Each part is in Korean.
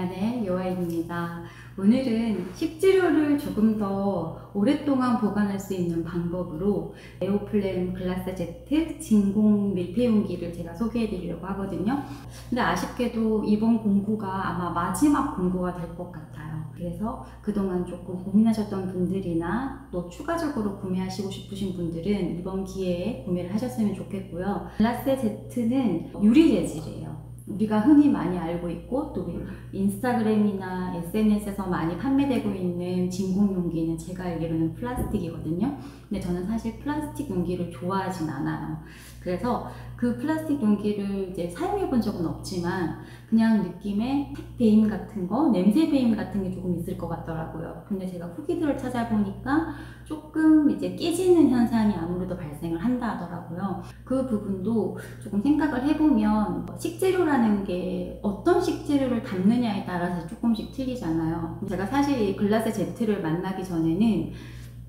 네, 요아입니다. 오늘은 식재료를 조금 더 오랫동안 보관할 수 있는 방법으로 에어플랜 글라스 제트 진공 밀폐용기를 제가 소개해 드리려고 하거든요. 근데 아쉽게도 이번 공구가 아마 마지막 공구가 될 것 같아요. 그래서 그동안 조금 고민하셨던 분들이나 또 추가적으로 구매하시고 싶으신 분들은 이번 기회에 구매를 하셨으면 좋겠고요. 글라스 제트는 유리 재질이에요. 우리가 흔히 많이 알고 있고 또 인스타그램이나 SNS에서 많이 판매되고 있는 진공 용기는 제가 알기로는 플라스틱이거든요. 근데 저는 사실 플라스틱 용기를 좋아하진 않아요. 그래서 그 플라스틱 용기를 이제 사용해 본 적은 없지만 그냥 느낌에 택 배임 같은 거, 냄새 배임 같은 게 조금 있을 것 같더라고요. 근데 제가 후기들을 찾아보니까 조금 이제 깨지는 현상이 아무래도 발생을 한다 하더라고요. 그 부분도 조금 생각을 해보면 식재료라는 게 어떤 식재료를 담느냐에 따라서 조금씩 틀리잖아요. 제가 사실 이 글라스 제트를 만나기 전에는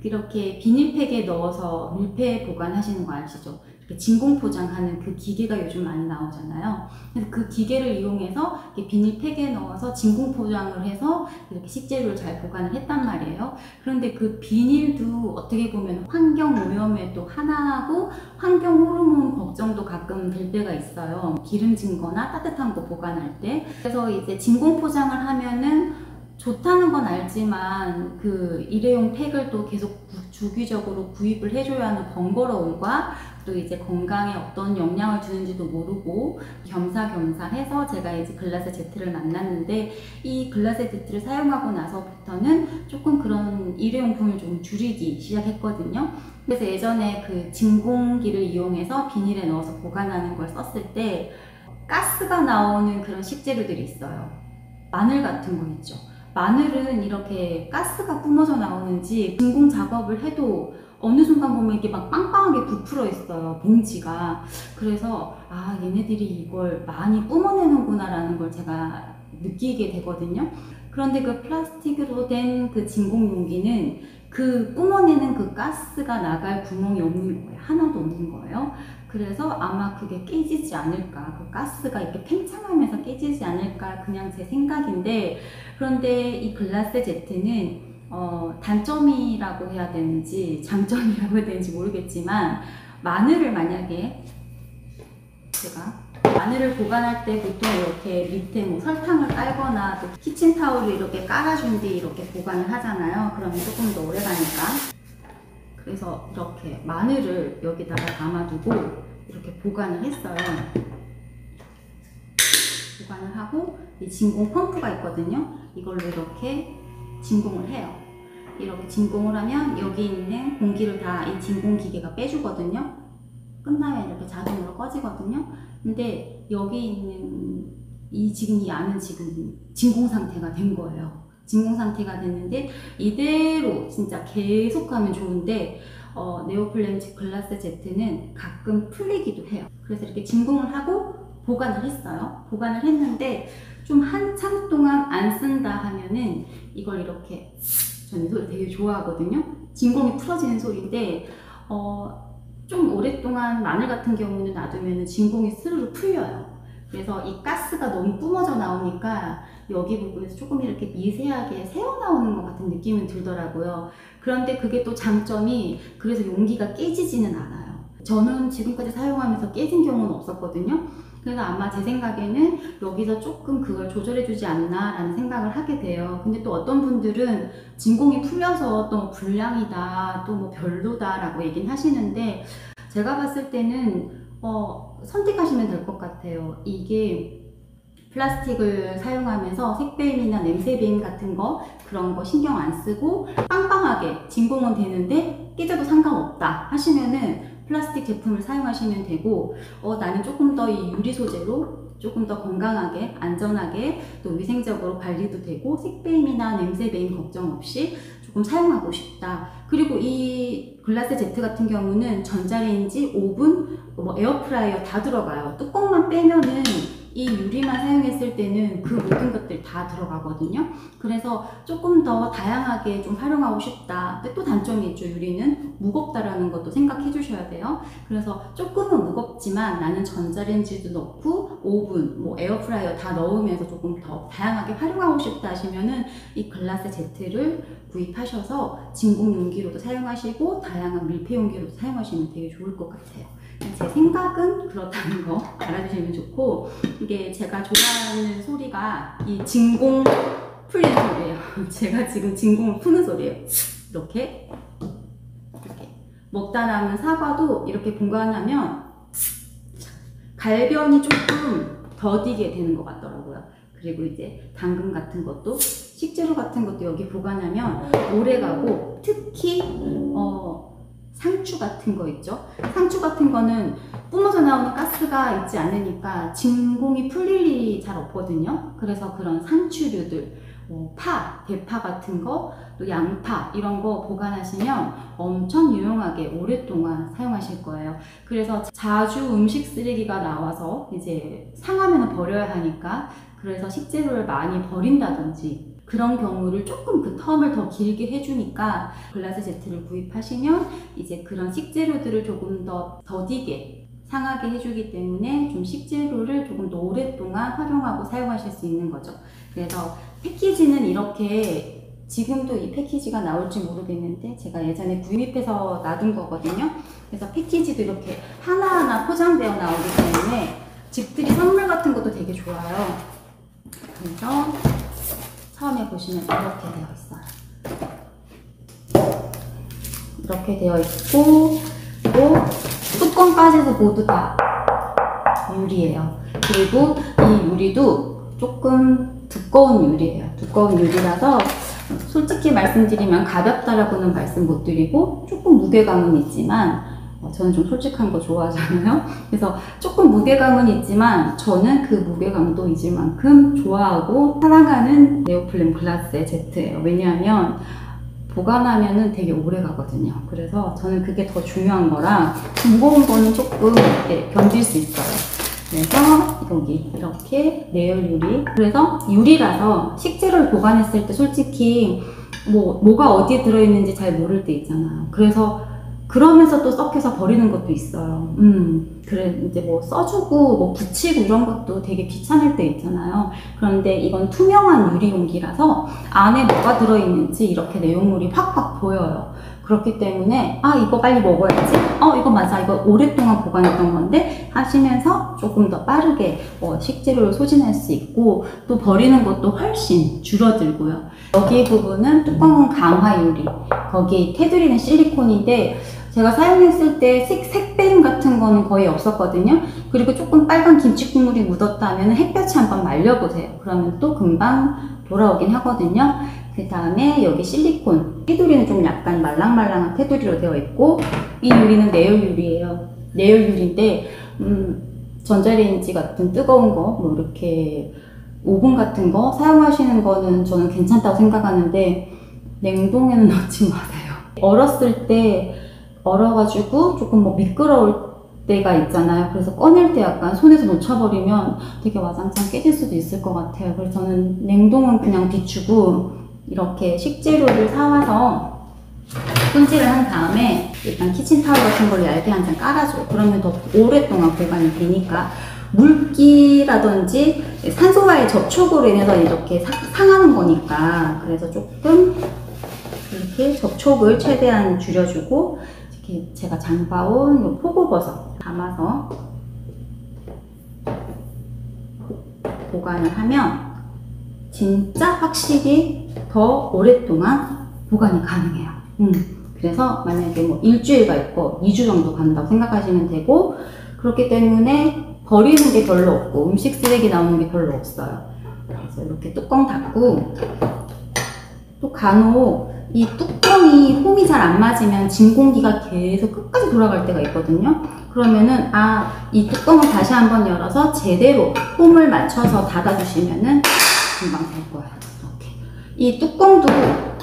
이렇게 비닐팩에 넣어서 밀폐 보관하시는 거 아시죠? 이렇게 진공 포장하는 그 기계가 요즘 많이 나오잖아요. 그래서 그 기계를 이용해서 이렇게 비닐팩에 넣어서 진공 포장을 해서 이렇게 식재료를 잘 보관을 했단 말이에요. 그런데 그 비닐도 어떻게 보면 환경 오염의 또 하나하고 환경 호르몬 걱정도 가끔 될 때가 있어요. 기름진 거나 따뜻한 거 보관할 때. 그래서 이제 진공 포장을 하면은 좋다는 건 알지만 그 일회용 팩을 또 계속 주기적으로 구입을 해줘야 하는 번거로움과 또 이제 건강에 어떤 영향을 주는지도 모르고 겸사겸사 해서 제가 이제 글라스 제트를 만났는데, 이 글라스 제트를 사용하고 나서부터는 조금 그런 일회용품을 좀 줄이기 시작했거든요. 그래서 예전에 그 진공기를 이용해서 비닐에 넣어서 보관하는 걸 썼을 때 가스가 나오는 그런 식재료들이 있어요. 마늘 같은 거 있죠. 마늘은 이렇게 가스가 뿜어져 나오는지 진공 작업을 해도 어느 순간 보면 이게 막 빵빵하게 부풀어 있어요, 봉지가. 그래서 아, 얘네들이 이걸 많이 뿜어내는구나 라는 걸 제가 느끼게 되거든요. 그런데 그 플라스틱으로 된 그 진공 용기는 그 뿜어내는 그 가스가 나갈 구멍이 없는 거예요. 하나도 없는 거예요. 그래서 아마 그게 깨지지 않을까, 그 가스가 이렇게 팽창하면서 깨지지 않을까, 그냥 제 생각인데, 그런데 이 글라스 제트는 단점이라고 해야 되는지 장점이라고 해야 되는지 모르겠지만, 마늘을 만약에 제가 마늘을 보관할 때 보통 이렇게 밑에 뭐 설탕을 깔거나 또 키친타올을 이렇게 깔아준 뒤 이렇게 보관을 하잖아요. 그러면 조금 더 오래 가니까. 그래서 이렇게 마늘을 여기다가 담아두고 이렇게 보관을 했어요. 보관을 하고 이 진공 펌프가 있거든요. 이걸로 이렇게 진공을 해요. 이렇게 진공을 하면 여기 있는 공기를 다 이 진공 기계가 빼주거든요. 끝나면 이렇게 자동으로 꺼지거든요. 근데 여기 있는 지금 이 안은 지금 진공 상태가 된 거예요. 진공 상태가 됐는데 이대로 진짜 계속하면 좋은데 네오플랜 글라스 제트는 가끔 풀리기도 해요. 그래서 이렇게 진공을 하고 보관을 했어요. 보관을 했는데 좀 한참 동안 안 쓴다 하면은 이걸 이렇게, 저는 이 소리 되게 좋아하거든요. 진공이 풀어지는 소리인데 좀 오랫동안 마늘 같은 경우는 놔두면 진공이 스르르 풀려요. 그래서 이 가스가 너무 뿜어져 나오니까 여기 부분에서 조금 이렇게 미세하게 새어나오는 것 같은 느낌은 들더라고요. 그런데 그게 또 장점이, 그래서 용기가 깨지지는 않아요. 저는 지금까지 사용하면서 깨진 경우는 없었거든요. 그래서 아마 제 생각에는 여기서 조금 그걸 조절해주지 않나 라는 생각을 하게 돼요. 근데 또 어떤 분들은 진공이 풀려서 또 불량이다, 또 뭐 별로다 라고 얘기는 하시는데, 제가 봤을 때는 선택하시면 될 것 같아요. 이게 플라스틱을 사용하면서 색배임이나 냄새배임 같은 거, 그런 거 신경 안 쓰고 빵빵하게 진공은 되는데 깨져도 상관없다 하시면은 플라스틱 제품을 사용하시면 되고, 나는 조금 더 이 유리 소재로 조금 더 건강하게, 안전하게, 또 위생적으로 관리도 되고 색배임이나 냄새배임 걱정 없이 조금 사용하고 싶다. 그리고 이 글라스 제트 같은 경우는 전자레인지, 오븐, 뭐 에어프라이어 다 들어가요. 뚜껑만 빼면은 이 유리만 사용했을 때는 그 모든 것들이 다 들어가거든요. 그래서 조금 더 다양하게 좀 활용하고 싶다. 근데 또 단점이 있죠. 유리는 무겁다라는 것도 생각해 주셔야 돼요. 그래서 조금은 무겁지만 나는 전자레인지도 넣고 오븐, 뭐 에어프라이어 다 넣으면서 조금 더 다양하게 활용하고 싶다 하시면은 이 글라스 Z를 구입하셔서 진공 용기로도 사용하시고 다양한 밀폐 용기로도 사용하시면 되게 좋을 것 같아요. 제 생각은 그렇다는 거 알아주시면 좋고, 이게 제가 좋아하는 소리가 이 진공 풀리는 소리예요. 제가 지금 진공을 푸는 소리예요. 이렇게 먹다 남은 사과도 이렇게 보관하면 갈변이 조금 더디게 되는 것 같더라고요. 그리고 이제 당근 같은 것도, 식재료 같은 것도 여기 보관하면 오래가고, 특히 상추 같은 거 있죠? 상추 같은 거는 뿜어져 나오는 가스가 있지 않으니까 진공이 풀릴 일이 잘 없거든요. 그래서 그런 상추류들, 파, 대파 같은 거, 또 양파 이런 거 보관하시면 엄청 유용하게 오랫동안 사용하실 거예요. 그래서 자주 음식 쓰레기가 나와서 이제 상하면 버려야 하니까, 그래서 식재료를 많이 버린다든지 그런 경우를 조금 그 텀을 더 길게 해주니까 글라스 Z를 구입하시면 이제 그런 식재료들을 조금 더 더디게 상하게 해주기 때문에 좀 식재료를 조금 더 오랫동안 활용하고 사용하실 수 있는 거죠. 그래서 패키지는 이렇게, 지금도 이 패키지가 나올지 모르겠는데 제가 예전에 구입해서 놔둔 거거든요. 그래서 패키지도 이렇게 하나하나 포장되어 나오기 때문에 집들이 선물 같은 것도 되게 좋아요. 그래서 처음에 보시면 이렇게 되어 있어요. 이렇게 되어 있고, 그리고 뚜껑까지 해서 모두 다 유리예요. 그리고 이 유리도 조금 두꺼운 유리예요. 두꺼운 유리라서 솔직히 말씀드리면 가볍다라고는 말씀 못 드리고 조금 무게감은 있지만, 저는 좀 솔직한 거 좋아하잖아요. 그래서 조금 무게감은 있지만 저는 그 무게감도 잊을 만큼 좋아하고 사랑하는 네오플렘 글라스 Z예요. 왜냐하면 보관하면은 되게 오래 가거든요. 그래서 저는 그게 더 중요한 거라 무거운 거는 조금 견딜 수 있어요. 그래서 여기 이렇게 내열 유리. 그래서 유리라서 식재료를 보관했을 때 솔직히 뭐가 어디에 들어있는지 잘 모를 때 있잖아요. 그래서 그러면서 또 썩혀서 버리는 것도 있어요. 그래, 이제 뭐 써주고, 뭐 붙이고 이런 것도 되게 귀찮을 때 있잖아요. 그런데 이건 투명한 유리 용기라서 안에 뭐가 들어있는지 이렇게 내용물이 확확 보여요. 그렇기 때문에, 이거 빨리 먹어야지. 이거 맞아. 이거 오랫동안 보관했던 건데 하시면서 조금 더 빠르게 식재료를 소진할 수 있고, 또 버리는 것도 훨씬 줄어들고요. 여기 부분은 뚜껑은 강화 유리. 거기 테두리는 실리콘인데 제가 사용했을 때 색뱀 같은 거는 거의 없었거든요. 그리고 조금 빨간 김치 국물이 묻었다면 햇볕에 한번 말려보세요. 그러면 또 금방 돌아오긴 하거든요. 그 다음에 여기 실리콘, 테두리는 좀 약간 말랑말랑한 테두리로 되어 있고, 이 유리는 내열 유리예요. 내열 유리인데 전자레인지 같은 뜨거운 거, 뭐 이렇게 오븐 같은 거 사용하시는 거는 저는 괜찮다고 생각하는데 냉동에는 넣지 마세요. 얼었을 때 얼어가지고 조금 미끄러울 때가 있잖아요. 그래서 꺼낼 때 약간 손에서 놓쳐버리면 되게 와장창 깨질 수도 있을 것 같아요. 그래서 저는 냉동은 그냥 비추고 이렇게 식재료를 사와서 손질을 한 다음에 일단 키친타올 같은 걸 얇게 한 장 깔아줘요. 그러면 더 오랫동안 보관이 되니까. 물기라든지 산소와의 접촉으로 인해서 이렇게 상하는 거니까, 그래서 조금 이렇게 접촉을 최대한 줄여주고, 이렇게 제가 장봐온 표고버섯 담아서 보관을 하면 진짜 확실히 더 오랫동안 보관이 가능해요. 그래서 만약에 일주일가 있고 2주 정도 간다고 생각하시면 되고, 그렇기 때문에 버리는 게 별로 없고 음식 쓰레기 나오는 게 별로 없어요. 그래서 이렇게 뚜껑 닫고, 또 간혹 이 뚜껑이 홈이 잘 안 맞으면 진공기가 계속 끝까지 돌아갈 때가 있거든요. 그러면은 이 뚜껑을 다시 한번 열어서 제대로 홈을 맞춰서 닫아주시면은 금방 될 거예요. 이렇게. 이 뚜껑도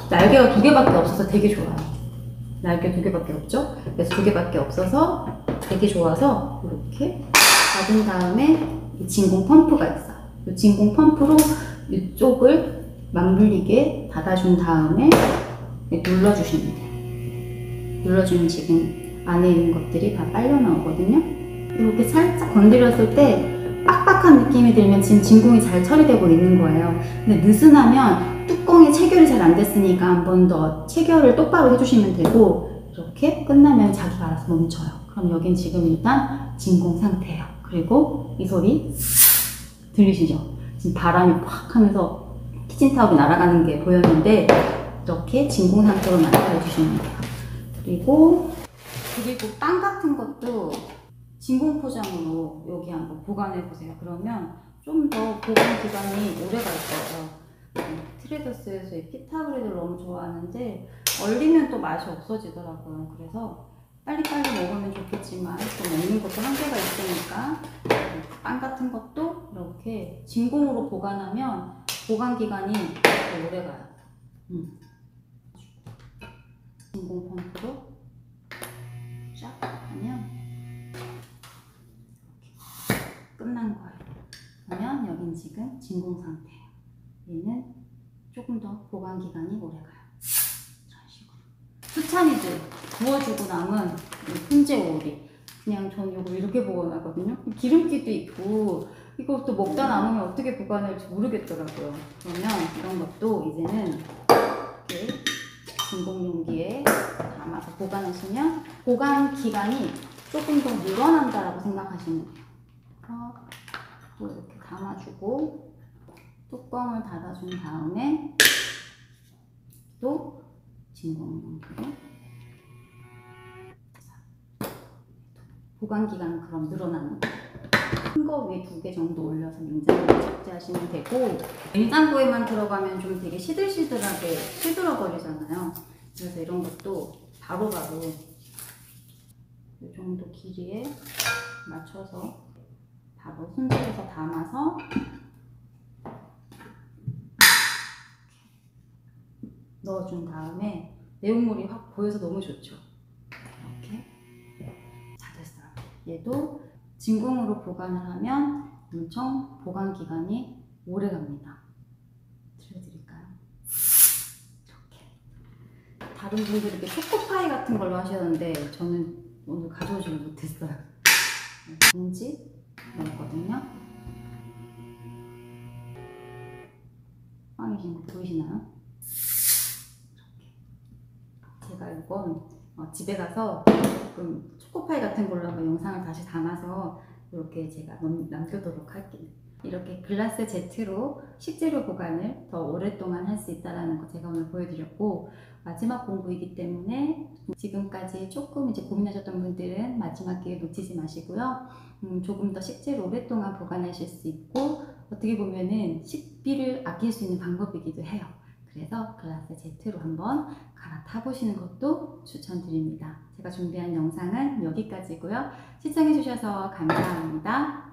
날개가 2개밖에 없어서 되게 좋아요. 날개 2개밖에 없죠? 그래서 2개밖에 없어서 되게 좋아서 이렇게 닫은 다음에 이 진공 펌프가 있어요. 이 진공 펌프로 이쪽을 맞물리게 닫아준 다음에 눌러주시면 돼요. 눌러주면 지금 안에 있는 것들이 다 빨려 나오거든요. 이렇게 살짝 건드렸을 때 빡빡한 느낌이 들면 지금 진공이 잘 처리되고 있는 거예요. 근데 느슨하면 뚜껑에 체결이 잘 안 됐으니까 한 번 더 체결을 똑바로 해주시면 되고, 이렇게 끝나면 자기가 알아서 멈춰요. 그럼 여긴 지금 일단 진공 상태예요. 그리고 이 소리 들리시죠? 지금 바람이 팍 하면서 키친타올이 날아가는 게 보였는데, 이렇게 진공 상태로 만들어주시면 돼요. 그리고 빵 같은 것도 진공 포장으로 여기 한번 보관해 보세요. 그러면 좀 더 보관 기간이 오래 갈 거예요. 트레더스에서 이 피타브레드를 너무 좋아하는데 얼리면 또 맛이 없어지더라고요. 그래서 빨리빨리 먹으면 좋겠지만 또 먹는 것도 한계가 있으니까 빵 같은 것도 이렇게 진공으로 보관하면 보관 기간이 더 오래 가요. 진공 펌프로 쫙 하면 끝난 거예요. 그러면 여긴 지금 진공 상태예요. 얘는 조금 더 보관 기간이 오래 가요. 이런 식으로. 수찬이들 구워주고 남은 훈제 오리. 그냥 전 이거 이렇게 보관하거든요. 기름기도 있고 이것도 먹다 남으면 어떻게 보관할지 모르겠더라고요. 그러면 이런 것도 이제는 이렇게 진공 용기에 담아서 보관하시면 보관 기간이 조금 더 늘어난다라고 생각하시면 돼요. 또 이렇게 담아주고 뚜껑을 닫아준 다음에 또 진공 용기로 보관 기간은 그럼 늘어나는 거예요. 큰 거 위에 2개 정도 올려서 냉장고에 적재하시면 되고, 냉장고에만 들어가면 좀 되게 시들시들하게 시들어 버리잖아요. 그래서 이런 것도 바로바로 이 정도 길이에 맞춰서 바로 손질해서 담아서 넣어준 다음에 내용물이 확 보여서 너무 좋죠. 이렇게 다 됐어요. 얘도 진공으로 보관을 하면 엄청 보관 기간이 오래 갑니다. 들려드릴까요? 이렇게. 다른 분들은 이렇게 초코파이 같은 걸로 하셨는데 저는 오늘 가져오지를 못했어요. 봉지 넣었거든요. 빵이 지금 보이시나요? 제가 이건 집에 가서 조금 초코파이 같은 걸로 한번 영상을 다시 담아서 이렇게 제가 남겨도록 할게요. 이렇게 글라스 제트로 식재료 보관을 더 오랫동안 할 수 있다는 거 제가 오늘 보여드렸고, 마지막 공부이기 때문에 지금까지 조금 이제 고민하셨던 분들은 마지막 기회 놓치지 마시고요. 조금 더 식재료 오랫동안 보관하실 수 있고, 어떻게 보면은 식비를 아낄 수 있는 방법이기도 해요. 그래서 글라스 제트로 한번 갈아타 보시는 것도 추천드립니다. 제가 준비한 영상은 여기까지고요. 시청해 주셔서 감사합니다.